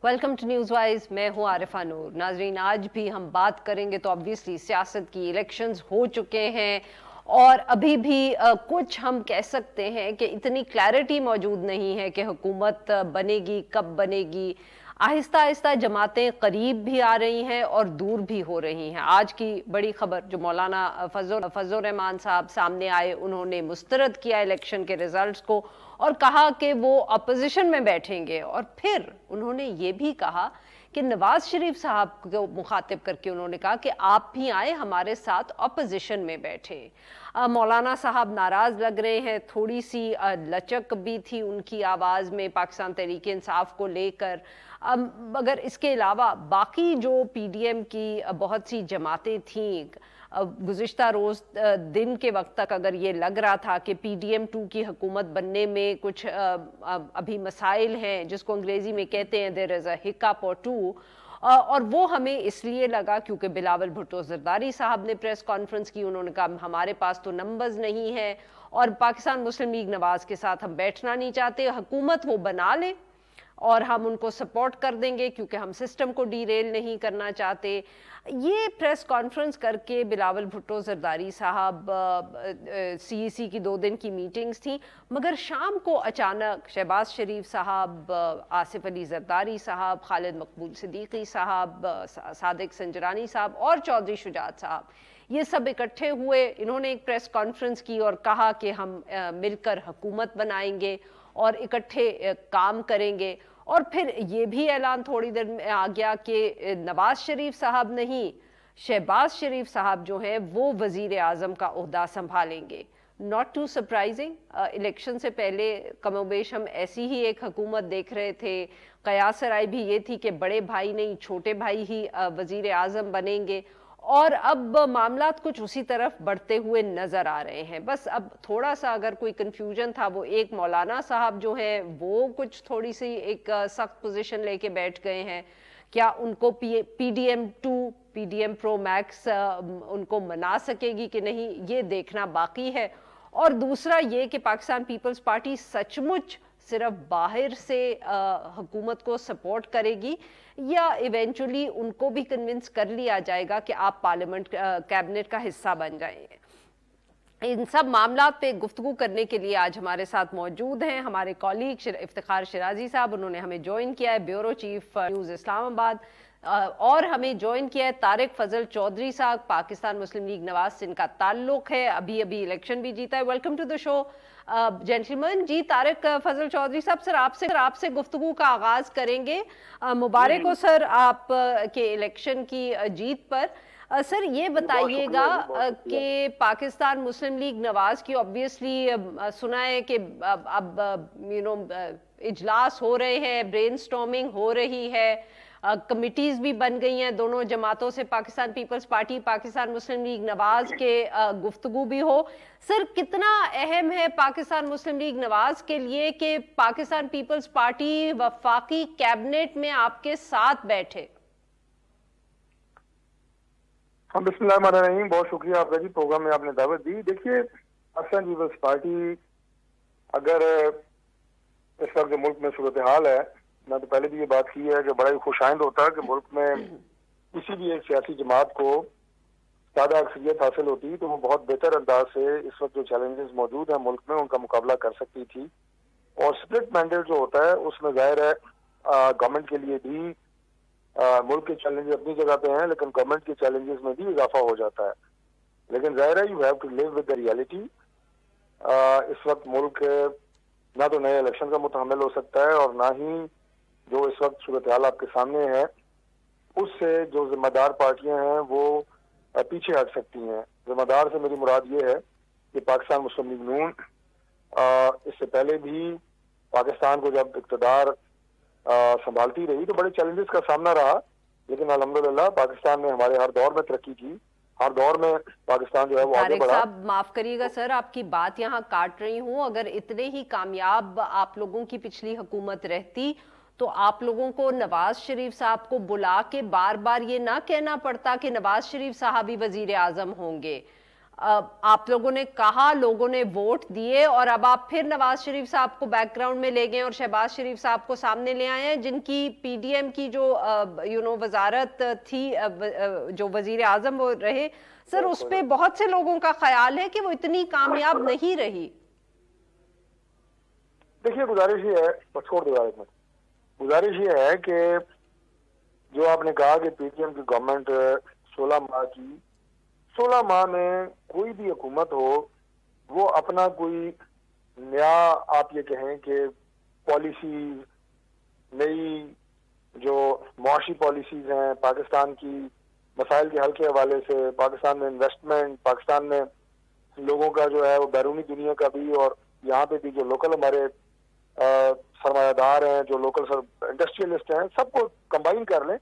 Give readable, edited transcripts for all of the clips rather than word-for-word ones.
Welcome to news wise. मैं हूं आरिफा नूर। नाजरीन, आज भी हम बात करेंगे तो ऑब्वियसली सियासत की, इलेक्शंस हो चुके हैं और अभी भी कुछ हम कह सकते हैं कि इतनी क्लैरिटी मौजूद नहीं है कि हुकूमत बनेगी, कब बनेगी। आहिस्ता आहिस्ता जमातें करीब भी आ रही हैं और दूर भी हो रही हैं। आज की बड़ी खबर जो मौलाना फजल रहमान साहब सामने आए, उन्होंने मुस्तरद किया इलेक्शन के रिजल्ट्स को और कहा कि वो अपोजिशन में बैठेंगे। और फिर उन्होंने ये भी कहा कि नवाज शरीफ साहब को मुखातिब करके उन्होंने कहा कि आप भी आए हमारे साथ अपोजिशन में बैठे। मौलाना साहब नाराज लग रहे हैं, थोड़ी सी लचक भी थी उनकी आवाज़ में पाकिस्तान तहरीक इंसाफ को लेकर। मगर इसके अलावा बाकी जो पीडीएम की बहुत सी जमातें थीं, गुज़िश्ता रोज़ दिन के वक्त तक अगर ये लग रहा था कि पीडीएम 2 की हुकूमत बनने में कुछ अभी मसाइल हैं, जिसको अंग्रेज़ी में कहते हैं देयर इज़ अ हिकअप और टू, और वो हमें इसलिए लगा क्योंकि बिलावल भुट्टो ज़रदारी साहब ने प्रेस कॉन्फ्रेंस की। उन्होंने कहा हमारे पास तो नंबर्स नहीं है और पाकिस्तान मुस्लिम लीग नवाज़ के साथ हम बैठना नहीं चाहते, हुकूमत वो बना लें और हम उनको सपोर्ट कर देंगे क्योंकि हम सिस्टम को डीरेल नहीं करना चाहते। ये प्रेस कॉन्फ्रेंस करके बिलावल भुट्टो ज़रदारी साहब, सीईसी की 2 दिन की मीटिंग्स थी, मगर शाम को अचानक शहबाज शरीफ साहब, आसिफ अली ज़रदारी साहब, खालिद मकबूल सिद्दीकी साहब, सादिक संजरानी साहब और चौधरी शुजात साहब, ये सब इकट्ठे हुए। इन्होंने एक प्रेस कॉन्फ्रेंस की और कहा कि हम मिलकर हुकूमत बनाएंगे और इकट्ठे काम करेंगे। और फिर ये भी ऐलान थोड़ी देर में आ गया कि नवाज शरीफ साहब नहीं, शहबाज शरीफ साहब जो हैं वो वजीर आज़म का ओहदा संभालेंगे। नॉट टू सरप्राइजिंग, इलेक्शन से पहले कमोबेश हम ऐसी ही एक हुकूमत देख रहे थे। कयास राय भी ये थी कि बड़े भाई नहीं छोटे भाई ही वजीर आज़म बनेंगे, और अब मामलात कुछ उसी तरफ बढ़ते हुए नजर आ रहे हैं। बस अब थोड़ा सा अगर कोई कंफ्यूजन था, वो एक मौलाना साहब जो हैं वो कुछ थोड़ी सी एक सख्त पोजीशन लेके बैठ गए हैं। क्या उनको पीडीएम 2, पीडीएम प्रो मैक्स उनको मना सकेगी कि नहीं, ये देखना बाकी है। और दूसरा ये कि पाकिस्तान पीपल्स पार्टी सचमुच सिर्फ बाहर से हुकूमत को सपोर्ट करेगी या इवेंचुअली उनको भी कन्विंस कर लिया जाएगा कि आप पार्लियामेंट कैबिनेट का हिस्सा बन जाएंगे। इन सब मामलात पे गुफ्तगू करने के लिए आज हमारे साथ मौजूद हैं हमारे कॉलीग इफ्तिखार शिराजी साहब। उन्होंने हमें ज्वाइन किया है, ब्यूरो चीफ न्यूज़ इस्लामाबाद। और हमें ज्वाइन किया है तारिक फजल चौधरी साहब, पाकिस्तान मुस्लिम लीग नवाज से इनका ताल्लुक है, अभी अभी इलेक्शन भी जीता है। Welcome to the show gentleman. जी तारिक फजल चौधरी साहब, सर आपसे गुफ्तगू का आगाज करेंगे। मुबारक हो सर आप के इलेक्शन की जीत पर। सर ये बताइएगा कि पाकिस्तान मुस्लिम लीग नवाज की ऑब्वियसली सुना है कि अब इजलास हो रहे हैं, ब्रेनस्टॉर्मिंग हो रही है, कमिटीज भी बन गई हैं दोनों जमातों से, पाकिस्तान पीपल्स पार्टी, पाकिस्तान मुस्लिम लीग नवाज के, गुफ्तगू भी हो। सर कितना अहम है पाकिस्तान मुस्लिम लीग नवाज के लिए कि पाकिस्तान पीपल्स पार्टी वफाकी कैबिनेट में आपके साथ बैठे? हाँ, बिस्मिल्लाहिर्रहमानिर्रहीम। बहुत शुक्रिया आपका जी, प्रोग्राम में आपने दावत दी। देखिए, पाकिस्तान पीपल्स पार्टी अगर इस वक्त जो मुल्क में सूरत हाल है, मैं तो पहले भी ये बात की है कि बड़ा ही खुशाइंद होता है कि मुल्क में किसी भी एक सियासी जमात को ज़्यादा अक्सरियत हासिल होती तो वो बहुत बेहतर अंदाज से इस वक्त जो चैलेंजेस मौजूद हैं मुल्क में उनका मुकाबला कर सकती थी। और स्प्लिट मैंडेट जो होता है उसमें जाहिर है गवर्नमेंट के लिए भी मुल्क के चैलेंजेस अपनी जगह पे हैं, लेकिन गवर्नमेंट के चैलेंजेस में भी इजाफा हो जाता है। लेकिन जाहिर है you have to live with the reality. इस वक्त मुल्क ना तो नए इलेक्शन का मुतहम्मिल हो सकता है और ना ही जो इस वक्त सूरत हाल आपके सामने है उससे जो जिम्मेदार पार्टियां हैं वो पीछे हट सकती हैं। जिम्मेदार से मेरी मुराद ये है कि पाकिस्तान मुस्लिम लीग नून इससे पहले भी पाकिस्तान को जब इक़्तिदार संभालती रही तो बड़े चैलेंजेस का सामना रहा, लेकिन अल्हम्दुलिल्लाह पाकिस्तान ने हमारे हर दौर में तरक्की की, हर दौर में पाकिस्तान जो है वो आगे बढ़ा। साहब माफ करिएगा सर, आपकी बात यहाँ काट रही हूँ। अगर इतने ही कामयाब आप लोगों की पिछली हुकूमत रहती तो आप लोगों को नवाज शरीफ साहब को बुला के बार बार ये ना कहना पड़ता कि नवाज शरीफ साहब ही वजीर आजम होंगे। آپ لوگوں نے کہا، لوگوں نے ووٹ دیے، اور اب آپ پھر نواز شریف صاحب کو بیک گراؤنڈ میں لے گئے اور شہباز شریف صاحب کو سامنے لے آئے ہیں، جن کی پی ڈی ایم کی جو وزارت تھی، جو وزیر اعظم وہ رہے، سر اس پہ بہت سے لوگوں کا خیال ہے کہ وہ اتنی کامیاب نہیں رہی۔ دیکھیے گزارش یہ ہے، گزارش یہ ہے کہ جو آپ نے کہا کہ پی ٹی ایم کی گورنمنٹ 16 ماہ میں کوئی بھی حکومت ہو وہ اپنا کوئی نیا آپ یہ کہیں کہ پالیسیز، نئی جو معاشی پالیسیز ہیں پاکستان کی مسائل کے حل کے حوالے سے، پاکستان میں انویسٹمنٹ، پاکستان میں لوگوں کا جو ہے وہ بیرونی دنیا کا بھی اور یہاں پہ بھی جو لوکل ہمارے سرمایہ دار ہیں، جو لوکل انڈسٹریلسٹ ہیں، سب کو کمبائن کر لیں،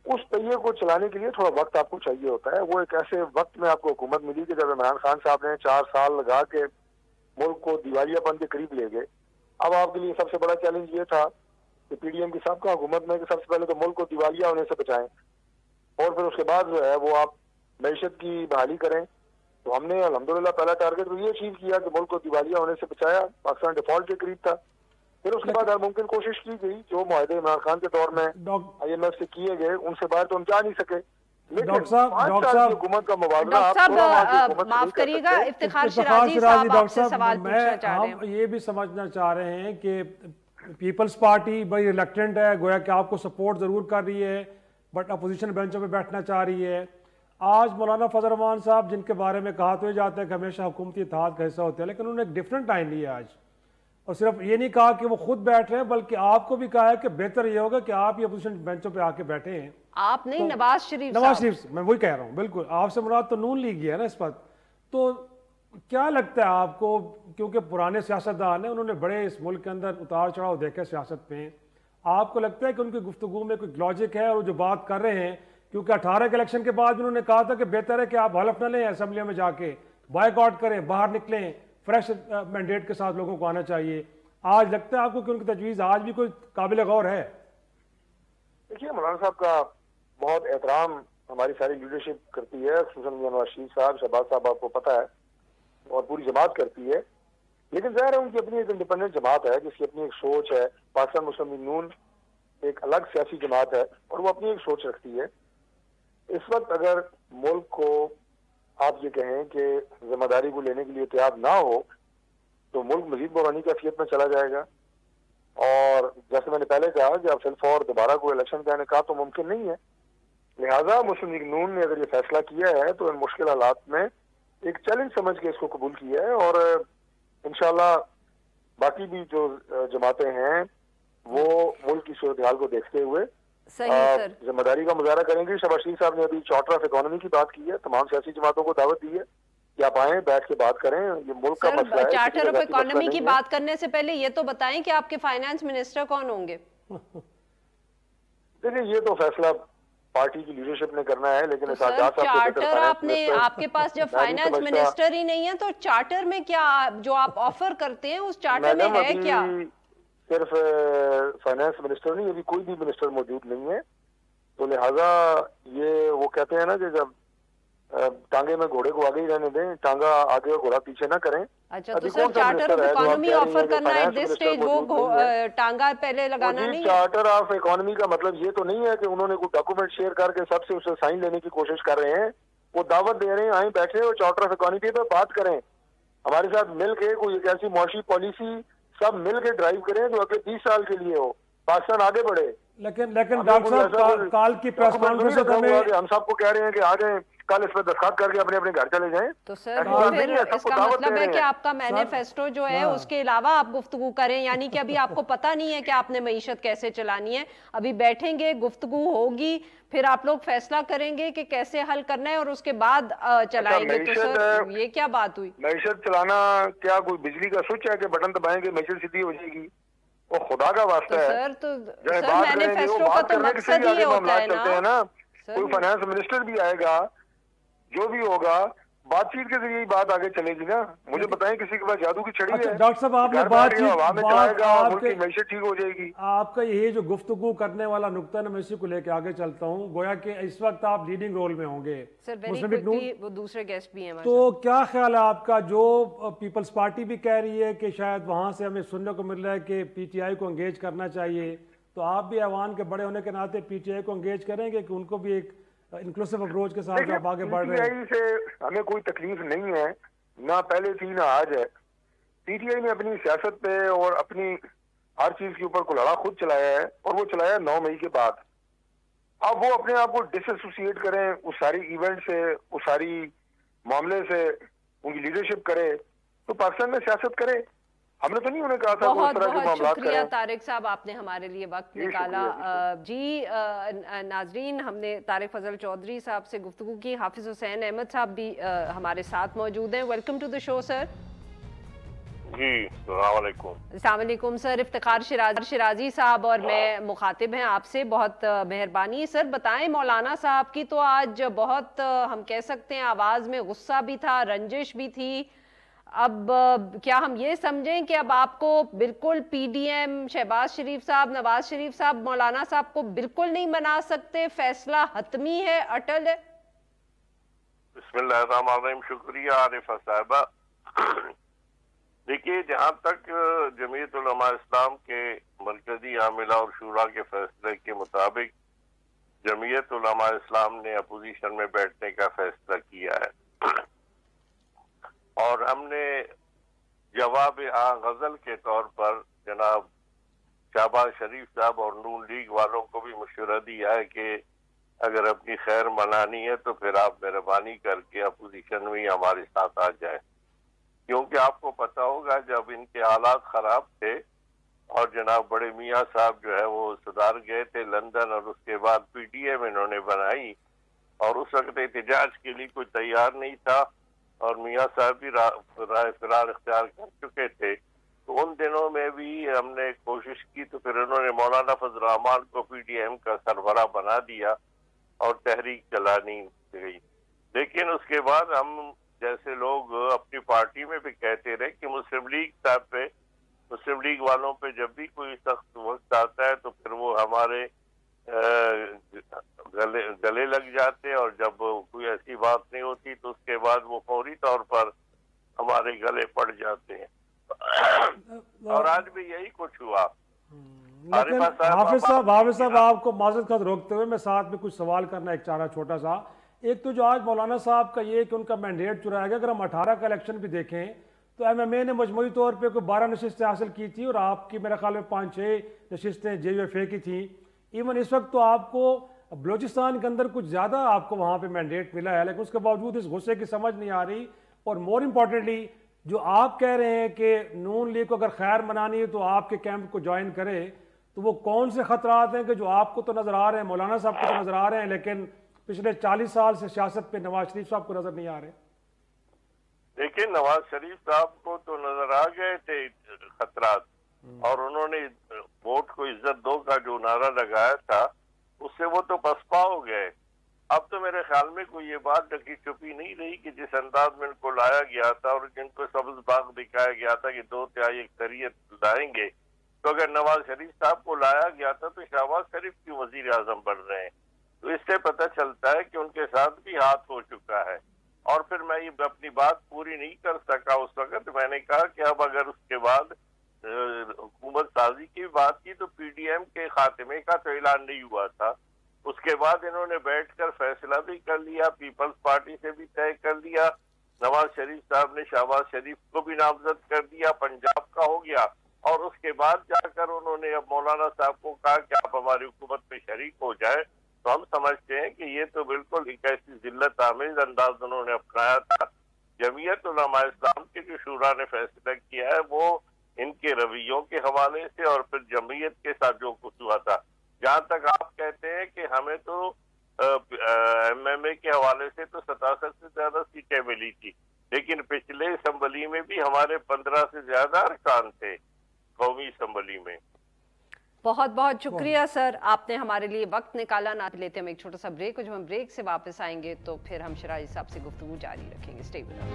اس پہیے کو چلانے کے لیے تھوڑا وقت آپ کو چاہیے ہوتا ہے۔ وہ ایک ایسے وقت میں آپ کو حکومت ملی کہ جب عمران خان صاحب نے 4 سال لگا کے ملک کو دیوالیہ پن کے قریب لے گئے۔ اب آپ کے لیے سب سے بڑا چیلنج یہ تھا کہ پی ڈی ایم کی سابقہ حکومت میں کہ سب سے پہلے تو ملک کو دیوالیہ ہونے سے بچائیں، اور پھر اس کے بعد جو ہے وہ آپ معیشت کی بحالی کریں۔ تو ہم نے الحمدللہ پہلا ٹارگیٹ تو یہ اچیو کیا کہ ملک کو دیوالیہ ہونے سے بچایا، پاکستان ڈیفالٹ کے قریب تھا۔ پھر اس کے بعد ہر ممکن کوشش کی گئی، جو معاہدے عمران خان کے دور میں آئی ایم ایف سے کیے گئے ان سے باہر تو ہم جا نہیں سکے۔ ڈاکٹر صاحب حکومت کا موازنہ معاف کریے گا، افتخار شرازی صاحب آپ سے سوال پوچھنا چاہ رہے ہیں۔ ہم یہ بھی سمجھنا چاہ رہے ہیں کہ پیپلز پارٹی بڑی ریلیکٹنٹ ہے، گویا کہ آپ کو سپورٹ ضرور کر رہی ہے بٹ اپوزیشن بینچوں پہ بیٹھنا چاہ رہی ہے۔ آج مولانا فضل الرحمان صاحب جن کے بارے میں کہا تو یہ جاتا ہے کہ ہمیشہ حکومتی اتحاد کا حصہ ہوتے ہیں، لیکن انہوں نے ایک ڈیفرنٹ ٹائم لیا آج، اور صرف یہ نہیں کہا کہ وہ خود بیٹھ رہے ہیں بلکہ آپ کو بھی کہا ہے کہ بہتر یہ ہوگا کہ آپ یہ اپوزیشن بینچوں پہ آ کے بیٹھے ہیں۔ آپ نہیں، نواز شریف میں وہی کہہ رہا ہوں، بالکل آپ سے مراد تو نون لیگ ہے نا اس وقت۔ تو کیا لگتا ہے آپ کو، کیونکہ پرانے سیاستدان ہیں، انہوں نے بڑے اس ملک کے اندر اتار چڑھاؤ دیکھے سیاست پہ، آپ کو لگتا ہے کہ ان کی گفتگو میں کوئی لاجک ہے؟ اور جو بات کر رہے ہیں، کیونکہ 18 کے الیکشن کے بعد انہوں نے کہا تھا کہ بہتر ہے کہ آپ حلف نہ لیں اسمبلیوں میں جا کے، بائیک آؤٹ کریں، باہر نکلیں، فریش مینڈیٹ کے ساتھ لوگوں کو آنا چاہیے۔ آج لگتا ہے آپ کو کہ ان کی تجویز آج بھی کوئی قابل غور ہے؟ دیکھیے مولانا صاحب کا بہت احترام ہماری ساری لیڈرشپ کرتی ہے، خصوصاً نواز شریف صاحب، شہباز صاحب آپ کو پتہ ہے، اور پوری جماعت کرتی ہے، لیکن ظاہر ہے ان کی اپنی ایک انڈیپینڈنٹ جماعت ہے جس کی اپنی ایک سوچ ہے۔ پاکستان مسلم لیگ نون ایک الگ سیاسی جماعت ہے اور وہ اپنی ایک سوچ رکھتی ہے۔ اس وقت اگر ملک کو آپ یہ کہیں کہ ذمہ داری کو لینے کے لیے تیار نہ ہو تو ملک مزید بحرانی کی کیفیت میں چلا جائے گا، اور جیسے میں نے پہلے کہا کہ اب فوراً دوبارہ کوئی الیکشن کا انعقاد تو ممکن نہیں ہے۔ لہٰذا مسلم لیگ نون نے اگر یہ فیصلہ کیا ہے تو ان مشکل حالات میں ایک چیلنج سمجھ کے اس کو قبول کیا ہے، اور انشاءاللہ باقی بھی جو جماعتیں ہیں وہ ملک کی صورتحال کو دیکھتے ہوئے ذمہ داری کا مظاہرہ کریں گے۔ شہباز شریف صاحب نے ابھی چارٹر آف اکانومی کی بات کی ہے، تمام سیاسی جماعتوں کو دعوت دی ہے کہ آپ آئیں، بیٹھ کے بات کریں، یہ ملک کا مسئلہ ہے۔ چارٹر آف اکانومی کی بات کرنے سے پہلے یہ تو بتائیں کہ آپ کے فائنانس منسٹر کون ہوں گے؟ دیکھیں یہ تو فیصلہ پارٹی کی لیڈرشپ نے کرنا ہے، لیکن چارٹر آپ کے پاس جب فائنانس منسٹر ہی نہیں ہے تو چارٹر میں کیا جو آپ آفر کرتے ہیں اس چارٹر میں ہے کیا؟ صرف فائنانس منسٹر نہیں، ابھی کوئی بھی منسٹر موجود نہیں ہے، تو لہٰذا یہ وہ کہتے ہیں نا کہ جب ٹانگے میں گھوڑے کو آگے ہی رہنے دیں، ٹانگا آگے اور گھوڑا پیچھے نہ کریں۔ اچھا تو سر چارٹر آف اکانومی آفر کرنا ہے دس سٹیج، وہ ٹانگا پہلے لگانا نہیں ہے؟ چارٹر آف اکانومی کا مطلب یہ تو نہیں ہے کہ انہوں نے کوئی ڈاکومنٹ شیئر کر کے سب سے اسے سائن لینے کی کوشش کر رہے ہیں، وہ دعوت دے رہے ہیں آئیں بیٹھے اور چارٹر آف اکانومی پہ بات کریں، ہمارے ساتھ مل کے کوئی ایک ایسی معاشی پالیسی سب مل کے ڈرائیو کریں جو اگلے 20 سال کے لیے ہو، پاکستان آگے بڑھے۔ لیکن ڈاکٹر صاحب کال کی پریس کانفرنس میں ہم سب کو کہہ رہے ہیں کہ آ جائیں، کل اس پہ دستخط کر کے اپنے اپنے گھر چلے جائیں، تو سر پھر اس کا مطلب ہے کہ آپ کا مینیفیسٹو جو ہے اس کے علاوہ آپ گفتگو کریں، یعنی کہ ابھی آپ کو پتہ نہیں ہے کہ آپ نے معیشت کیسے چلانی ہے، ابھی بیٹھیں گے، گفتگو ہوگی، پھر آپ لوگ فیصلہ کریں گے کہ کیسے حل کرنا ہے اور اس کے بعد چلائیں گے۔ تو سر یہ کیا بات ہوئی؟ معیشت چلانا کیا کوئی بجلی کا سوئچ ہے کہ بٹن دبائیں گے معیشت سیدھی ہو جائے گی؟ وہ خدا کا واسطہ ہے سر، تو سر مینیفیسٹو کا تو مقصد یہ ہوتا ہے نا، کوئی فائنانس منسٹر بھی آئے گا، جو بھی ہوگا بات چیت کے ذریعے بات آگے چلے گی نا. مجھے بتائیں کسی کے پاس جادو کی چھڑی ہے؟ ڈاکٹر صاحب آپ نے بات چیت معیشت ٹھیک ہو جائے گی. آپ کا یہ جو گفتگو کرنے والا نقطہ ہے میں اسی کو لے کے آگے چلتا ہوں. گویا کہ اس وقت آپ لیڈنگ رول میں ہوں گے وہ دوسرے گیسٹ بھی ہیں, تو کیا خیال ہے آپ کا؟ جو پیپلز پارٹی بھی کہہ رہی ہے کہ شاید وہاں سے ہمیں سننے کو مل رہا ہے کہ پی ٹی آئی کو انگیج کرنا چاہیے, تو آپ بھی ایوان کے بڑے ہونے کے ناطے پی ٹی آئی کو انگیج کریں گے کہ ان کو بھی ایک انکلوسیو اپروچ کے ساتھ آپ آگے بڑھ رہے ہیں؟ پی ٹی آئی سے ہمیں کوئی تکلیف نہیں ہے, نہ پہلے تھی نہ آج ہے. پی ٹی آئی نے اپنی سیاست پہ اور اپنی ہر چیز کے اوپر کلہڑا خود چلایا ہے, اور وہ چلایا 9 مئی کے بعد. اب وہ اپنے آپ کو ڈس ایسوسیٹ کریں اس ساری ایونٹ سے, اس ساری معاملے سے, ان کی لیڈرشپ کرے تو پاکستان میں سیاست کرے. ہم نے تو نہیں انہیں کہا تھا بہت بہت شکریہ طارق صاحب, آپ نے ہمارے لیے وقت نکالا. جی ناظرین, ہم نے طارق فضل چودھری صاحب سے گفتگو کی. حافظ حسین احمد صاحب بھی ہمارے ساتھ موجود ہیں. ویلکم ٹو دا شو سر. جی السلام علیکم. السلام علیکم سر. افتخار شرازی صاحب اور میں مخاطب ہیں آپ سے, بہت مہربانی. سر بتائیں, مولانا صاحب کی تو آج بہت ہم کہہ سکتے ہیں آواز میں غصہ بھی تھا, رنجش بھی تھی. اب کیا ہم یہ سمجھیں کہ اب آپ کو بالکل پی ڈی ایم, شہباز شریف صاحب, نواز شریف صاحب مولانا صاحب کو بالکل نہیں منا سکتے؟ فیصلہ حتمی ہے, اٹل ہے؟ بسم اللہ الرحمن الرحیم. شکریہ عارفہ صاحبہ. دیکھیے, جہاں تک جمعیت علماء اسلام کے مرکزی عاملہ اور شورا کے فیصلے کے مطابق جمعیت علماء اسلام نے اپوزیشن میں بیٹھنے کا فیصلہ کیا ہے, اور ہم نے جواب غزل کے طور پر جناب شہباز شریف صاحب اور نون لیگ والوں کو بھی مشورہ دیا ہے کہ اگر اپنی خیر منانی ہے تو پھر آپ مہربانی کر کے اپوزیشن میں ہمارے ساتھ آ جائیں. کیونکہ آپ کو پتا ہوگا جب ان کے حالات خراب تھے اور جناب بڑے میاں صاحب جو ہے وہ صدار گئے تھے لندن, اور اس کے بعد پی ٹی ایم انہوں نے بنائی, اور اس وقت احتجاج کے لیے کوئی تیار نہیں تھا, اور میاں صاحب بھی رائے فرار اختیار کر چکے تھے. تو ان دنوں میں بھی ہم نے کوشش کی, تو پھر انہوں نے مولانا فضل الرحمان کو پی ٹی ایم کا سربراہ بنا دیا اور تحریک چلانی گئی. لیکن اس کے بعد ہم جیسے لوگ اپنی پارٹی میں بھی کہتے رہے کہ مسلم لیگ صاحب پہ, مسلم لیگ والوں پہ جب بھی کوئی سخت وقت آتا ہے تو پھر وہ ہمارے گلے لگ جاتے, اور جب کوئی ایسی بات نہیں ہوتی تو اس کے بعد وہ فوری طور پر ہمارے گلے پڑ جاتے ہیں, اور آج بھی یہی کچھ ہوا. حافظ صاحب آپ کو معذرت خواہ روکتے ہوئے میں ساتھ میں کچھ سوال کرنا ایک چارہ چھوٹا سا. ایک تو جو آج مولانا صاحب کا یہ کہ ان کا مینڈیٹ چرایا گیا, اگر ہم 18 کا الیکشن بھی دیکھیں تو ایم ایم اے نے مجموعی طور پہ کوئی 12 نشستیں حاصل کی تھی, اور آپ کی میرے خیال میں 5-6 نشستیں جے یو ایف اے کی تھیں. ایون اس وقت تو آپ کو بلوچستان کے اندر کچھ زیادہ آپ کو وہاں پہ مینڈیٹ ملا ہے, لیکن اس کے باوجود اس غصے کی سمجھ نہیں آ رہی. اور مور امپورٹنٹلی جو آپ کہہ رہے ہیں کہ نون لیگ کو اگر خیر منانی ہے تو آپ کے کیمپ کو جوائن کرے, تو وہ کون سے خطرات ہیں کہ جو آپ کو تو نظر آ رہے ہیں, مولانا صاحب کو تو نظر آ رہے ہیں, لیکن پچھلے 40 سال سے سیاست پہ نواز شریف صاحب کو نظر نہیں آ رہے؟ دیکھیں, نواز شریف صاحب کو تو نظر آ گئے تھے خطرات, اور انہوں نے ووٹ کو عزت دو کا جو نعرہ لگایا تھا اس سے وہ تو پسپا ہو گئے. اب تو میرے خیال میں کوئی یہ بات ڈکی چھپی نہیں رہی کہ جس انداز میں ان کو لایا گیا تھا اور جن کو سبز باغ دکھایا گیا تھا کہ 2/3 اکثریت لائیں گے, تو اگر نواز شریف صاحب کو لایا گیا تھا تو شہباز شریف کی وزیر اعظم بن رہے ہیں. تو اس سے پتہ چلتا ہے کہ ان کے ساتھ بھی ہاتھ ہو چکا ہے. اور پھر میں یہ اپنی بات پوری نہیں کر سکا اس وقت, میں نے کہا کہ اب اگر اس کے بعد حکومت سازی کی بات کی تو پی ڈی ایم کے خاتمے کا تو اعلان نہیں ہوا تھا. اس کے بعد انہوں نے بیٹھ کر فیصلہ بھی کر لیا, پیپلز پارٹی سے بھی طے کر لیا, نواز شریف صاحب نے شہباز شریف کو بھی نامزد کر دیا, پنجاب کا ہو گیا, اور اس کے بعد جا کر انہوں نے اب مولانا صاحب کو کہا کہ آپ ہماری حکومت میں شریک ہو جائیں. تو ہم سمجھتے ہیں کہ یہ تو بالکل ایک ایسی ذلت آمیز انداز انہوں نے اپنایا تھا. جمعیت علماء اسلام کے جو شورا نے فیصلہ کیا ہے وہ ان کے رویوں کے حوالے سے اور پھر جمعیت کے ساتھ جو کچھ ہوا تھا. جہاں تک آپ کہتے ہیں کہ ہمیں تو ایم ایم اے کے حوالے سے تو 67 سے زیادہ سیٹیں ملی تھی, لیکن پچھلے اسمبلی میں بھی ہمارے 15 سے زیادہ ارکان تھے قومی اسمبلی میں. बहुत बहुत शुक्रिया सर, आपने हमारे लिए वक्त निकाला। ना लेते हम एक छोटा सा ब्रेक, और जब हम ब्रेक से वापस आएंगे तो फिर हम शिराजी साहब से गुफ्तगू जारी रखेंगे। Stay with us.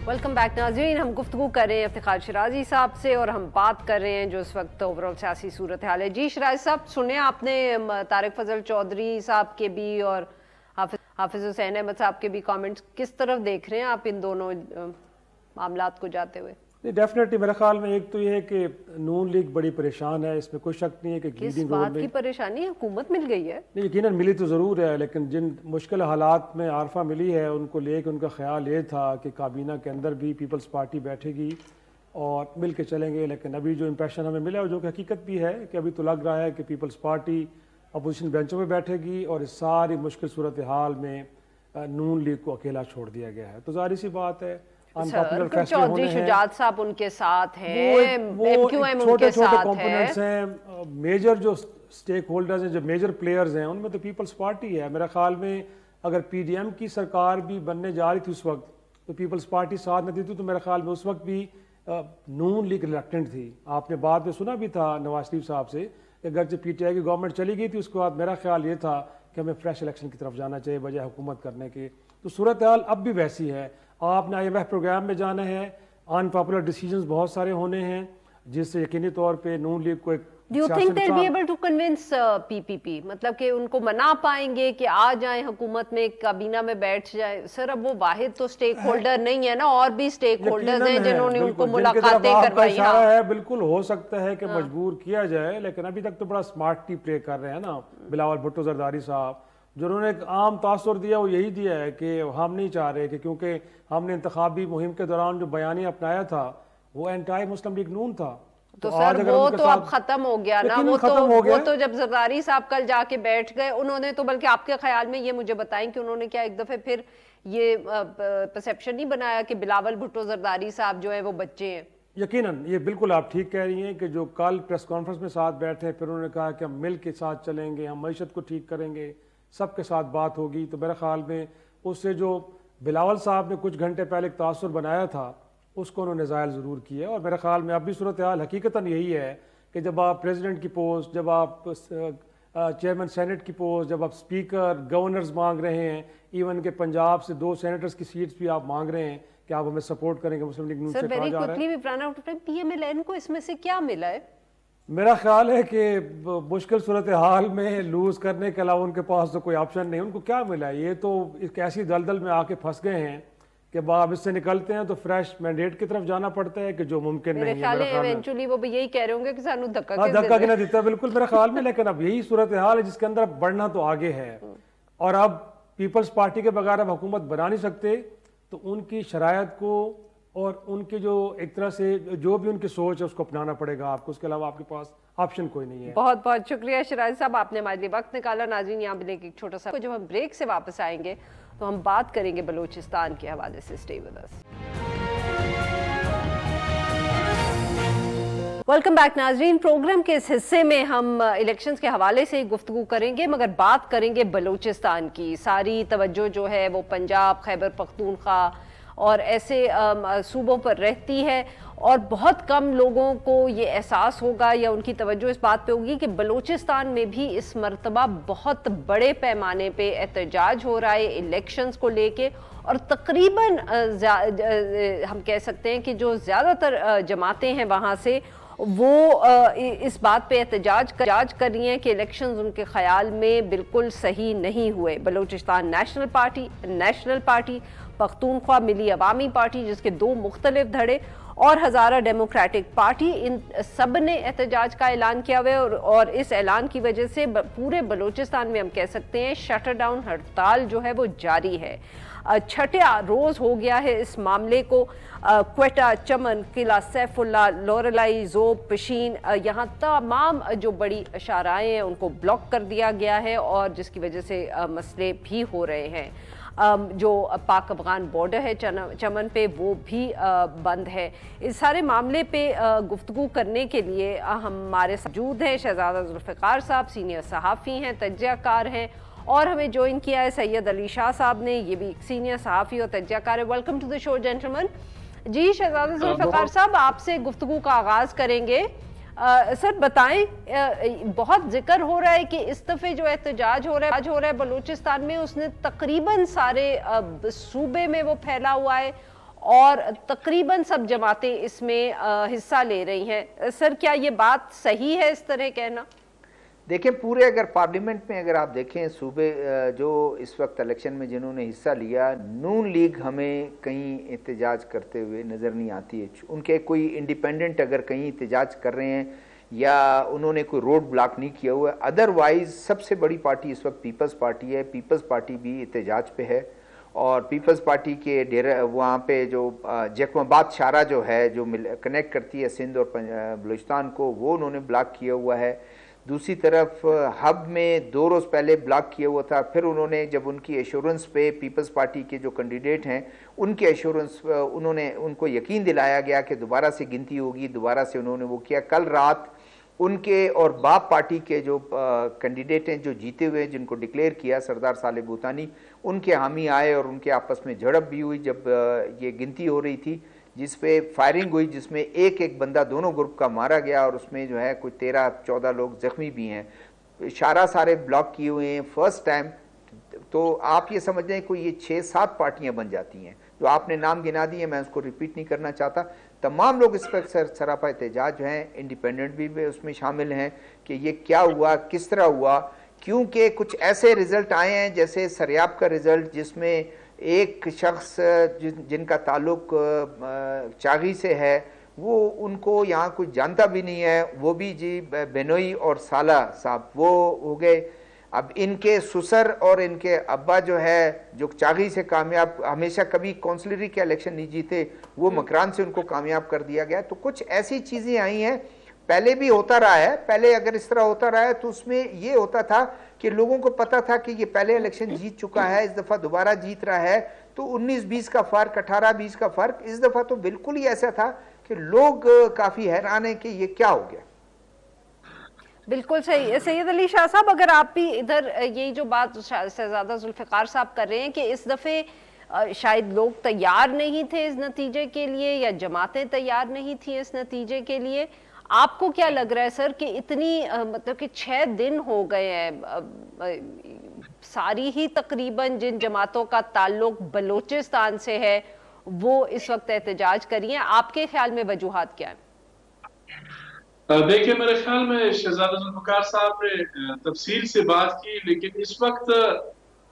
Welcome back नाज़रीन, हम गुफ्तगू कर रहे हैं इफ्तिखार शिराजी साहब से, और हम बात कर रहे हैं जो इस वक्त ओवरऑल सियासी सूरत हाल है। जी शिराजी साहब, सुने आपने तारिक फजल चौधरी साहब के भी और हाफिज हुसैन अहमद साहब के भी कमेंट्स, किस तरफ देख रहे हैं आप इन दोनों मामलात को जाते हुए? डेफिनेटली मेरे ख्याल में एक तो ये है कि नून लीग बड़ी परेशान है, इसमें कोई शक नहीं है कि किस बात की परेशानी? हुकूमत मिल गई है? नहीं, यकीनन मिली तो ज़रूर है, लेकिन जिन मुश्किल हालात में आरफा मिली है उनको लेकर उनका ख्याल ये था कि काबीना के अंदर भी पीपल्स पार्टी बैठेगी और मिल के चलेंगे। लेकिन अभी जो इम्प्रेशन हमें मिला है, जो कि हकीकत भी है, कि अभी तो लग रहा है कि पीपल्स पार्टी अपोजिशन बेंचों में बैठेगी और इस सारी मुश्किल सूरत हाल में नून लीग को अकेला छोड़ दिया गया है। तो जाहिर सी बात है चौधरी शुजात साहब उनके साथ हैं, छोटे छोटे कंपोनेंट्स हैं, मेजर जो स्टेक होल्डर्स हैं, जो मेजर प्लेयर्स हैं, उनमें तो पीपल्स पार्टी है। मेरे ख्याल में अगर पीडीएम की सरकार भी बनने जा रही थी उस वक्त, तो पीपल्स पार्टी साथ न देती, तो मेरे ख्याल में उस वक्त भी नून लीग रिलक्टेंट थी। आपने बाद में सुना भी था नवाज शरीफ साहब से कि अगर जो पीटीआई की गवर्नमेंट चली गई थी, उसके बाद मेरा ख्याल ये था कि हमें फ्रेश इलेक्शन की तरफ जाना चाहिए बजाय हुकूमत करने के। तो सूरत हाल अब भी वैसी है। आपने IMF प्रोग्राम में जाना है, अनपॉपुलर डिसीजंस बहुत सारे होने हैं, जिससे यकीनी तौर पे नून लीग को एक Do you think they'll be able to convince PPP? मतलब कि उनको मना पाएंगे कि आ जाएं हुकूमत में, काबीना में बैठ जाए? सर अब वो वाहिद तो स्टेक होल्डर नहीं है ना, और भी स्टेक होल्डर्स हैं जिन्होंने उनको मुलाकातें करवाई है। बिल्कुल हो सकता है कि मजबूर किया जाए, लेकिन अभी तक तो बड़ा स्मार्टली प्ले कर रहे हैं ना बिलावल भुट्टो जरदारी साहब। जो उन्होंने एक आम तासुर दिया वो यही दिया है कि हम नहीं चाह रहे कि, क्योंकि हमने इंतखाबी मुहिम के दौरान जो बयानी अपनाया था वो एंटी मुस्लिम लीग नून था। तो सर वो तो अब खत्म हो गया ना, वो तो जब जरदारी साहब कल जाके बैठ गए, उन्होंने तो बल्कि आपके ख्याल में ये मुझे बताएं कि उन्होंने क्या एक दफे फिर ये परसेप्शन नहीं बनाया कि बिलावल भुट्टो जरदारी साहब जो है वो बच्चे हैं? यकीनन ये बिल्कुल आप ठीक कह रही हैं कि जो कल प्रेस कॉन्फ्रेंस में साथ बैठे, फिर उन्होंने कहा कि हम मिल के साथ चलेंगे, हम मईशत को ठीक करेंगे, सबके साथ बात होगी। तो मेरे ख्याल में उससे जो बिलावल साहब ने कुछ घंटे पहले एक तासुर बनाया था उसको उन्होंने ज़ायल ज़रूर किया। और मेरे ख्याल में अब भी सूरत हाल हकीकतन यही है कि जब आप प्रेसिडेंट की पोस्ट, जब आप चेयरमैन सेनेट की पोस्ट, जब आप स्पीकर, गवर्नर्स मांग रहे हैं, इवन के पंजाब से 2 सेनेटर्स की सीट्स भी आप मांग रहे हैं कि आप हमें सपोर्ट करेंगे मुस्लिम लीग नून से, कहा जा रहा है। PMLN को इसमें से क्या मिला है? मेरा ख्याल है कि मुश्किल सूरत हाल में लूज करने के अलावा उनके पास तो कोई ऑप्शन नहीं। उनको क्या मिला है? ये तो एक ऐसी दलदल में आके फंस गए हैं कि अब इससे निकलते हैं तो फ्रेश मैंडेट की तरफ जाना पड़ता है कि जो मुमकिन नहीं है। मेरे ख्याल है इवेंचुअली वो भी यही कह रहे होंगे कि सानू धक्का के ना देता, बिल्कुल मेरे ख्याल में। लेकिन अब यही सूरत हाल है जिसके अंदर बढ़ना तो आगे है, और अब पीपल्स पार्टी के बगैर अब हुकूमत बना नहीं सकते। तो उनकी शरायत को और उनकी जो एक तरह से जो भी उनकी सोच है उसको अपनाना पड़ेगा आपको, उसके अलावा आपके पास ऑप्शन कोई नहीं है। बहुत बहुत शुक्रिया शिराजी साहब, आपने हमारे लिए वक्त निकाला। नाज़रीन यहाँ पे एक छोटा सा, जब हम ब्रेक से वापस आएंगे तो हम बात करेंगे बलूचिस्तान के हवाले से। Stay with us. Welcome back नाज़रीन, प्रोग्राम के इस हिस्से में हम इलेक्शंस के हवाले से गुफ्तगू करेंगे, मगर बात करेंगे बलूचिस्तान की। सारी तवज्जो जो है वो पंजाब, खैबर पख्तूनख्वा और ऐसे सूबों पर रहती है, और बहुत कम लोगों को ये एहसास होगा या उनकी तवज्जो इस बात पे होगी कि बलूचिस्तान में भी इस मरतबा बहुत बड़े पैमाने पे एहतजाज हो रहा है इलेक्शंस को लेके, और तकरीबन हम कह सकते हैं कि जो ज़्यादातर जमातें हैं वहाँ से वो इस बात पे एहतजाज कर रही हैं कि इलेक्शंस उनके ख्याल में बिल्कुल सही नहीं हुए। बलूचिस्तान नेशनल पार्टी, पख्तूनख्वा मिली अवामी पार्टी जिसके 2 मुख्तलिफ धड़े, और हज़ारा डेमोक्रेटिक पार्टी, इन सब ने एहतजाज का ऐलान किया हुआ है। और इस ऐलान की वजह से पूरे बलूचिस्तान में हम कह सकते हैं शटर डाउन हड़ताल जो है वो जारी है। छठा रोज़ हो गया है इस मामले को। क्वेटा, चमन, किला सैफुल्ला, लोरलाई, ज़ोब, पशीन, यहाँ तमाम जो बड़ी शाराएँ हैं उनको ब्लॉक कर दिया गया है, और जिसकी वजह से मसले भी हो रहे हैं। जो पाक अफगान बॉर्डर है चमन पे वो भी बंद है। इस सारे मामले पे गुफ्तगू करने के लिए हमारे मौजूद हैं शहजादा जुल्फ़िकार साहब, सीनियर सहाफ़ी हैं, तज्ज़ियाकार हैं, और हमें ज्वाइन किया है सैयद अली शाह साहब ने, ये भी सीनियर सहाफ़ी और तज्ज़ियाकार है। Welcome to the show gentleman. جی شہزادہ ذوالفقار صاحب آپ سے گفتگو کا آغاز کریں گے. سر بتائیں, بہت ذکر ہو رہا ہے کہ اس دفعے جو احتجاج ہو رہا ہے بلوچستان میں, اس نے تقریباً سارے صوبے میں وہ پھیلا ہوا ہے اور تقریباً سب جماعتیں اس میں حصہ لے رہی ہیں. سر کیا یہ بات صحیح ہے اس طرح کہنا؟ دیکھیں پورے اگر پارلیمنٹ میں اگر آپ دیکھیں صوبے جو اس وقت الیکشن میں جنہوں نے حصہ لیا, نون لیگ ہمیں کہیں احتجاج کرتے ہوئے نظر نہیں آتی ہے. ان کے کوئی انڈیپینڈنٹ اگر کہیں احتجاج کر رہے ہیں یا انہوں نے کوئی روڈ بلاک نہیں کیا ہوا ہے. ادروائز سب سے بڑی پارٹی اس وقت پیپلز پارٹی ہے. پیپلز پارٹی بھی احتجاج پہ ہے اور پیپلز پارٹی کے وہاں پہ جو جیکم آباد شارہ جو ہے جو کنیکٹ کرتی ہے سندھ اور بلوچستان کو, وہ انہوں نے بلاک کیا ہوا ہے. دوسری طرف ہب میں 2 روز پہلے بلاک کیا ہوا تھا. پھر انہوں نے جب ان کی ایشورنس پہ پیپلز پارٹی کے جو کینڈیڈیٹ ہیں ان کے ایشورنس انہوں نے ان کو یقین دلایا گیا کہ دوبارہ سے گنتی ہوگی, دوبارہ سے انہوں نے وہ کیا. کل رات ان کے اور باپ پارٹی کے جو کینڈیڈیٹ ہیں جو جیتے ہوئے جن کو ڈکلیئر کیا سردار صالح بوتانی, ان کے حامی آئے اور ان کے آپس میں جھڑپ بھی ہوئی جب یہ گنتی ہو رہی تھی, جس پہ فائرنگ ہوئی جس میں ایک بندہ دونوں گروپ کا مارا گیا اور اس میں جو ہے کوئی 13-14 لوگ زخمی بھی ہیں. اشارہ سارے بلاک کیے ہوئے ہیں فرسٹ ٹائم. تو آپ یہ سمجھ لیں کوئی یہ 6-7 پارٹیاں بن جاتی ہیں جو آپ نے نام گنا دی ہیں, میں اس کو ریپیٹ نہیں کرنا چاہتا. تمام لوگ اس پر سراپا احتجاج جو ہیں, انڈیپینڈنٹ بھی اس میں شامل ہیں کہ یہ کیا ہوا, کس طرح ہوا, کیونکہ کچھ ایسے رزلٹ آئے ہیں جیسے سریاب کا رزلٹ جس میں ایک شخص جن کا تعلق چاغی سے ہے وہ ان کو یہاں کوئی جانتا بھی نہیں ہے, وہ بھی جی بینوئی اور سالہ صاحب وہ ہو گئے. اب ان کے سسر اور ان کے ابا جو ہے جو چاغی سے کامیاب, ہمیشہ کبھی کونسلری کے الیکشن نہیں جیتے, وہ مکران سے ان کو کامیاب کر دیا گیا. تو کچھ ایسی چیزیں آئی ہیں, پہلے بھی ہوتا رہا ہے. پہلے اگر اس طرح ہوتا رہا ہے تو اس میں یہ ہوتا تھا کہ لوگوں کو پتا تھا کہ یہ پہلے الیکشن جیت چکا ہے, اس دفعہ دوبارہ جیت رہا ہے, تو 19-20 کا فرق, 18-20 کا فرق. اس دفعہ تو بالکل ہی ایسا تھا کہ لوگ کافی حیران ہیں کہ یہ کیا ہو گیا. بالکل صحیح. سید علی شاہ صاحب اگر آپ بھی ادھر یہی جو بات شہزادہ ذوالفقار صاحب کر رہے ہیں کہ اس دفعے شاید لوگ تیار نہیں تھے اس نتیجے کے لیے یا جماعتیں تیار نہیں تھیں اس نتیجے کے لیے, آپ کو کیا لگ رہا ہے سر کہ اتنی مطلب کہ 6 دن ہو گئے ہیں, ساری ہی تقریباً جن جماعتوں کا تعلق بلوچستان سے ہے وہ اس وقت احتجاج کری ہیں, آپ کے خیال میں وجوہات کیا ہیں؟ دیکھیں میرے خیال میں شہزادہ ذوالفقار صاحب نے تفصیل سے بات کی, لیکن اس وقت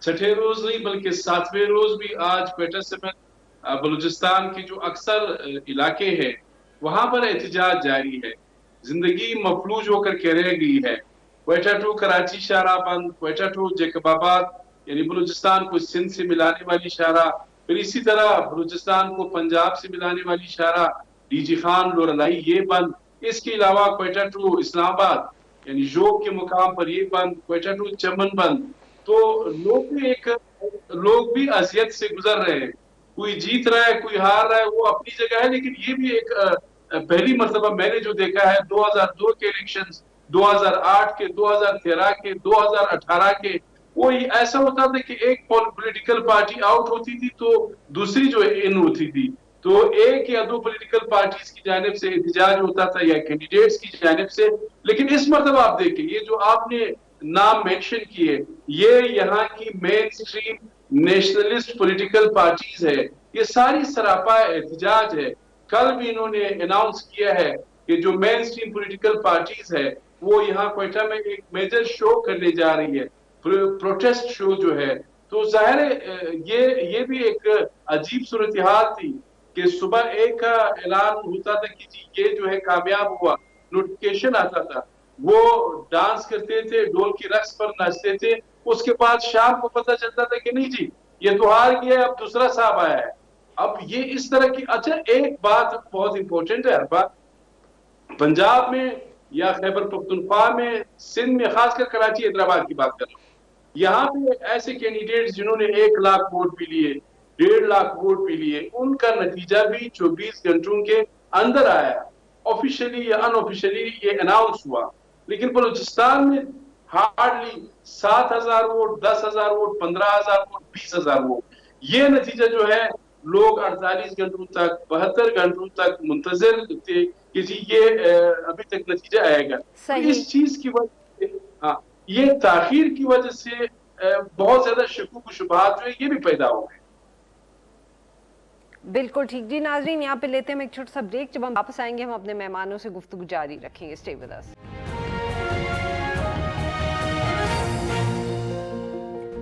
6 روز نہیں بلکہ 7ویں روز بھی آج کوئٹہ سمیت بلوچستان کے جو اکثر علاقے ہیں وہاں پر احتجاج جاری ہے. زندگی مفلوج ہو کر کے رہ گئی ہے. کوئٹہ ٹو کراچی شاہراہ بند, کوئٹہ ٹو جیکب آباد یعنی بلوچستان کو سندھ سے ملانے والی شاہراہ, پھر اسی طرح بلوچستان کو پنجاب سے ملانے والی شاہراہ ڈی جی خان لورالائی یہ بند. اس کے علاوہ کوئٹہ ٹو اسلام آباد یعنی جوب کے مقام پر یہ بند, کوئٹہ ٹو چمن بند. تو لوگ بھی اذیت سے گزر رہے ہیں, کوئی جیت رہا ہے کوئی ہار رہا ہے, وہ اپنی جگہ ہے. لیکن یہ بھی ایک پہلی مرتبہ میں نے جو دیکھا ہے 2002 کے الیکشنز, 2008 کے, 2013 کے, 2018 کے, وہ ایسا ہوتا تھا کہ ایک پولیٹیکل پارٹی آؤٹ ہوتی تھی تو دوسری جو ان ہوتی تھی, تو ایک یا 2 پولیٹیکل پارٹیز کی جانب سے احتجاج ہوتا تھا یا کینڈیڈیٹس کی جانب سے. لیکن اس مرتبہ آپ دیکھیں یہ جو آپ نے نام مینشن کیے یہ یہاں کی مین سٹریم نیشنلسٹ پولیٹیکل پارٹیز ہے, یہ ساری سراپا احتجاج ہے. کل بھی انہوں نے اناؤنس کیا ہے کہ جو مین سٹریم پولیٹیکل پارٹیز ہے وہ یہاں کوئٹہ میں ایک میجر شو کرنے جا رہی ہے, پروٹیسٹ شو جو ہے. تو ظاہر ہے یہ بھی ایک عجیب صورتحال تھی کہ صبح ایک کا اعلان ہوتا تھا کہ جی یہ جو ہے کامیاب ہوا, نوٹیفیکیشن آتا تھا, وہ ڈانس کرتے تھے, ڈول کی رقص پر ناچتے تھے, اس کے بعد شام کو پتہ چلتا تھا کہ نہیں جی یہ تو ہار گیا ہے, اب دوسرا صاحب آیا ہے. اب یہ اس طرح کی. اچھا ایک بات بہت امپورٹنٹ ہے, ہر بات پنجاب میں یا خیبر پختونخوا میں, سندھ میں, خاص کر کراچی حیدرآباد کی بات کر رہا ہوں, یہاں پہ ایسے کینڈیڈیٹس جنہوں نے 1 لاکھ ووٹ بھی لیے, 1.5 لاکھ ووٹ بھی لیے, ان کا نتیجہ بھی 24 گھنٹوں کے اندر آیا, آفیشلی یا ان آفیشلی یہ اناؤنس ہوا. لیکن بلوچستان میں hardly 7,000 vote, 10,000 vote, 15,000 vote, 20,000 vote, یہ نتیجہ جو ہے लोग 48 घंटों तक 72 घंटों तक मुंतजर थे कि जी ये अभी तक नतीजा आएगा। तो इस चीज की वजह से हाँ, ये ताखीर की वजह से बहुत ज्यादा शकूक शुबहात जो है ये भी पैदा हो गए। बिल्कुल ठीक जी। नाजरीन, यहाँ पे लेते हैं हम एक छोटा सा ब्रेक। जब हम वापस आएंगे हम अपने मेहमानों से गुफ्तगू जारी रखेंगे। Stay with us.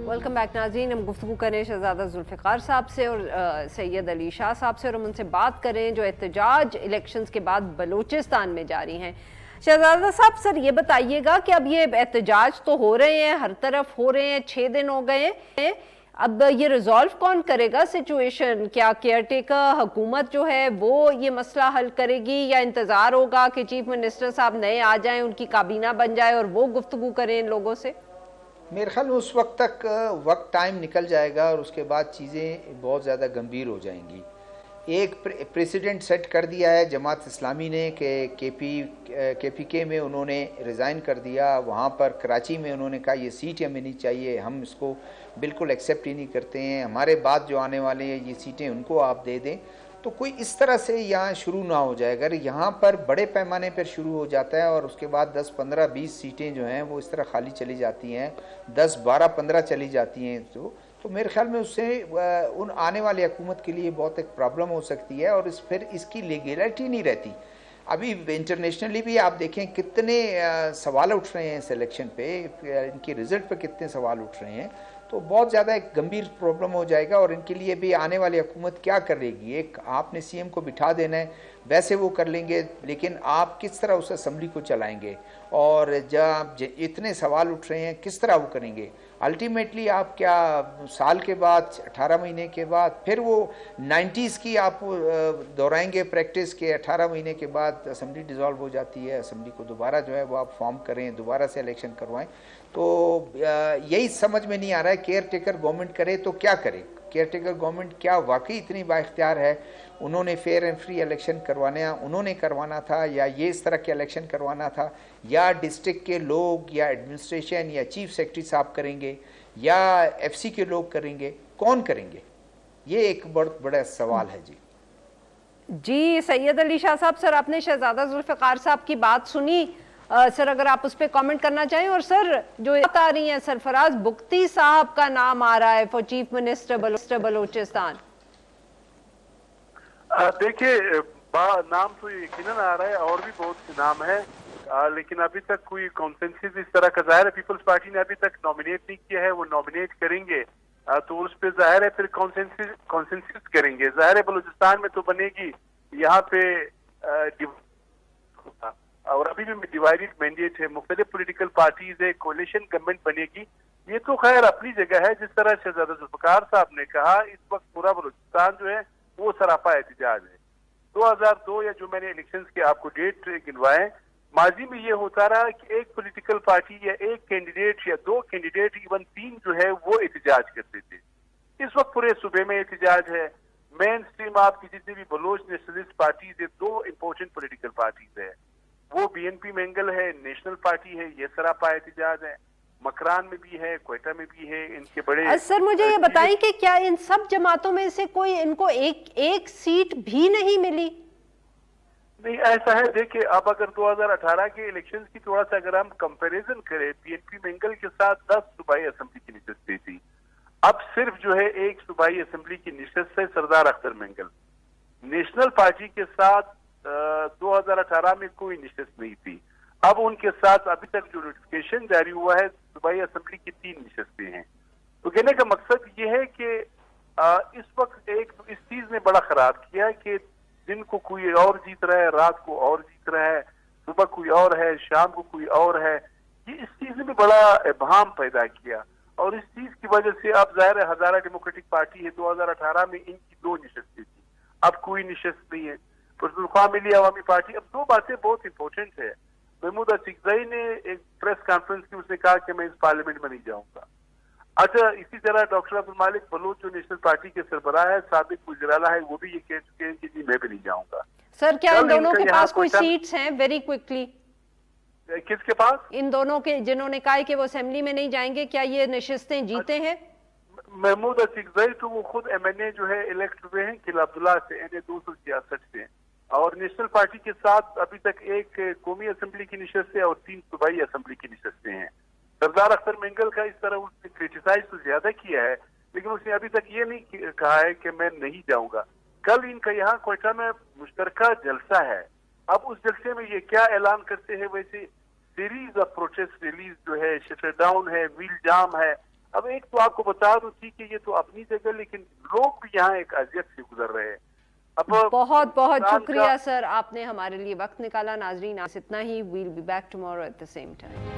Welcome back नाज़रीन। हम गुफ्तगू करें शहजादा जुल्फ़िकार साहब से और सैयद अली शाह साहब से, और हम उनसे बात करें जो एहतजाज इलेक्शंस के बाद बलूचिस्तान में जारी हैं। शहजादा साहब, सर ये बताइएगा कि अब ये एहतजाज तो हो रहे हैं, हर तरफ हो रहे हैं, 6 दिन हो गए हैं, अब ये रिजॉल्व कौन करेगा सिचुएशन? क्या केयर टेकर हुकूमत जो है वो ये मसला हल करेगी, या इंतज़ार होगा कि चीफ मिनिस्टर साहब नए आ जाएं, उनकी काबीना बन जाए और वो गुफ्तगू करें इन लोगों से? मेरे ख्याल में उस वक्त तक वक्त टाइम निकल जाएगा और उसके बाद चीज़ें बहुत ज़्यादा गंभीर हो जाएंगी। एक प्रेसिडेंट सेट कर दिया है जमात इस्लामी ने कि KPK में उन्होंने रिज़ाइन कर दिया, वहाँ पर कराची में उन्होंने कहा ये सीट हमें नहीं चाहिए, हम इसको बिल्कुल एक्सेप्ट ही नहीं करते हैं, हमारे बाद जो आने वाले हैं ये सीटें उनको आप दे दें। तो कोई इस तरह से यहाँ शुरू ना हो जाए। अगर यहाँ पर बड़े पैमाने पर शुरू हो जाता है और उसके बाद 10, 15, 20 सीटें जो हैं वो इस तरह खाली चली जाती हैं, 10, 12, 15 चली जाती हैं, तो मेरे ख्याल में उससे उन आने वाली हुकूमत के लिए बहुत एक प्रॉब्लम हो सकती है और फिर इसकी लीगलिटी नहीं रहती। अभी इंटरनेशनली भी आप देखें कितने सवाल उठ रहे हैं इस इलेक्शन पे, इनके रिजल्ट पे कितने सवाल उठ रहे हैं, तो बहुत ज़्यादा एक गंभीर प्रॉब्लम हो जाएगा। और इनके लिए भी आने वाली हुकूमत क्या करेगी? एक आपने CM को बिठा देना है, वैसे वो कर लेंगे, लेकिन आप किस तरह उस असम्बली को चलाएंगे? और जब इतने सवाल उठ रहे हैं किस तरह वो करेंगे? अल्टीमेटली आप क्या साल के बाद, 18 महीने के बाद फिर वो 90s की आप दोहराएंगे प्रैक्टिस के 18 महीने के बाद असम्बली डिज़ोल्व हो जाती है, असम्बली को दोबारा जो है वो आप फॉर्म करें, दोबारा से इलेक्शन करवाएं। तो यही समझ में नहीं आ रहा है केयर टेकर गवर्नमेंट करे तो क्या करे। केयर टेकर गवर्नमेंट क्या वाकई इतनी बाइख्तियार है? उन्होंने फेयर एंड फ्री इलेक्शन करवाना था, या ये इस तरह के इलेक्शन करवाना था, या डिस्ट्रिक्ट के लोग या एडमिनिस्ट्रेशन या चीफ सेक्रेटरी साहब करेंगे, या FC के लोग करेंगे? कौन करेंगे? ये एक बहुत बड़ा सवाल है जी। सैयद अली शाह साहब, सर आपने शहजादा जुल्फ़िकार साहब की बात सुनी, सर अगर आप उस पर कमेंट करना चाहें। और सर जो आ रही हैं, सरफराज बुख्ती साहब का नाम आ रहा है फॉर चीफ मिनिस्टर बलूचिस्तान। देखिए, नाम तो यकीनन आ रहा है और भी बहुत से नाम है, लेकिन अभी तक कोई कॉन्सेंसस इस तरह का जाहिर है पीपल्स पार्टी ने अभी तक नॉमिनेट नहीं किया है, वो नॉमिनेट करेंगे तो उस पर जाहिर है फिर कॉन्सेंसस करेंगे। जाहिर है बलूचिस्तान में तो बनेगी, यहाँ पे और अभी भी डिवाइडेड मैंडेट है, मुख्तलिफ पॉलिटिकल पार्टीज है, कोalition गवर्नमेंट बनेगी। ये तो खैर अपनी जगह है। जिस तरह शहजादा जुल्फ़िकार साहब ने कहा, इस वक्त पूरा बलूचिस्तान जो है वो सरापा एहतजाज है। 2002 या जो मैंने इलेक्शंस के आपको डेट गिनवाए, माजी में ये होता रहा कि एक पॉलिटिकल पार्टी या एक कैंडिडेट या 2 कैंडिडेट, इवन 3 जो है वो एहतजाज करते थे। इस वक्त पूरे सूबे में एहतजाज है। मेन स्ट्रीम आपकी जितनी भी बलोच नेशनलिस्ट पार्टीज है, 2 इंपॉर्टेंट पॉलिटिकल पार्टीज है, वो BNP मैंगल है, नेशनल पार्टी है, ये सरापा एहतजाज है। मकरान में भी है, क्वेटा में भी है, इनके बड़े। सर मुझे ये बताइए कि क्या इन सब जमातों में से कोई इनको एक सीट भी नहीं मिली? नहीं, ऐसा है। देखिए, अब अगर 2018 के इलेक्शंस की थोड़ा सा अगर हम कंपैरिजन करें, BNP मैंगल के साथ 10 सूबाई असेंबली की नशस्तें थी, अब सिर्फ जो है एक सूबाई असेंबली की नशस्त है सरदार अख्तर मैंगल। नेशनल पार्टी के साथ 2018 में कोई नशस्त नहीं थी। अब उनके साथ अभी तक जो नोटिफिकेशन जारी हुआ है, सूबाई असेंबली की 3 नशस्तें हैं। तो कहने का मकसद ये है कि इस वक्त एक इस चीज ने बड़ा खराब किया कि दिन को कोई और जीत रहा है, रात को और जीत रहा है, सुबह कोई और है, शाम को कोई और है। ये इस चीज ने भी बड़ा इबहम पैदा किया और इस चीज की वजह से अब जाहिर है हजारा डेमोक्रेटिक पार्टी है, 2018 में इनकी 2 नशस्तें थी, अब कोई नशस्त नहीं है। पख्तूनख्वा मिली अवामी पार्टी। अब 2 बातें बहुत इंपॉर्टेंट है। महमूद असीकज़ई ने एक प्रेस कॉन्फ्रेंस की, उसने कहा कि मैं इस पार्लियामेंट में नहीं जाऊंगा। अच्छा, इसी तरह डॉक्टर अब्दुल मालिक बलूच जो नेशनल पार्टी के सरबराह है, साबिक वज़ीर-ए-आला है, वो भी ये कह चुके हैं कि जी मैं भी नहीं जाऊंगा। सर क्या इन दोनों के पास कोई सीट्स हैं? वेरी क्विकली, किसके पास? इन दोनों के, जिन्होंने कहा कि वो असेंबली में नहीं जाएंगे, क्या ये नशिस्तें जीते हैं? महमूद असीकज़ई तो वो खुद MNA जो है इलेक्ट हुए हैं किला अब्दुल्ला से NA 266 से, और नेशनल पार्टी के साथ अभी तक एक कौमी असेंबली की नशस्तें और 3 सूबाई असेंबली की नशस्तें हैं। सरदार अख्तर मेंगल का इस तरह उसने क्रिटिसाइज तो ज्यादा किया है, लेकिन उसने अभी तक ये नहीं कहा है कि मैं नहीं जाऊंगा। कल इनका यहाँ क्वेटा में मुश्तरका जलसा है, अब उस जलसे में ये क्या ऐलान करते हैं। वैसे सीरीज ऑफ प्रोटेस्ट रिलीज जो है, शटर डाउन है, व्हील जाम है। अब एक तो आपको बता दूं ठीक है ये तो अपनी जगह, लेकिन लोग भी यहाँ एक अजियत से गुजर रहे हैं। अब बहुत बहुत शुक्रिया सर, आपने हमारे लिए वक्त निकाला। नाजरीन आज इतना ही, we'll be back tomorrow at the same time.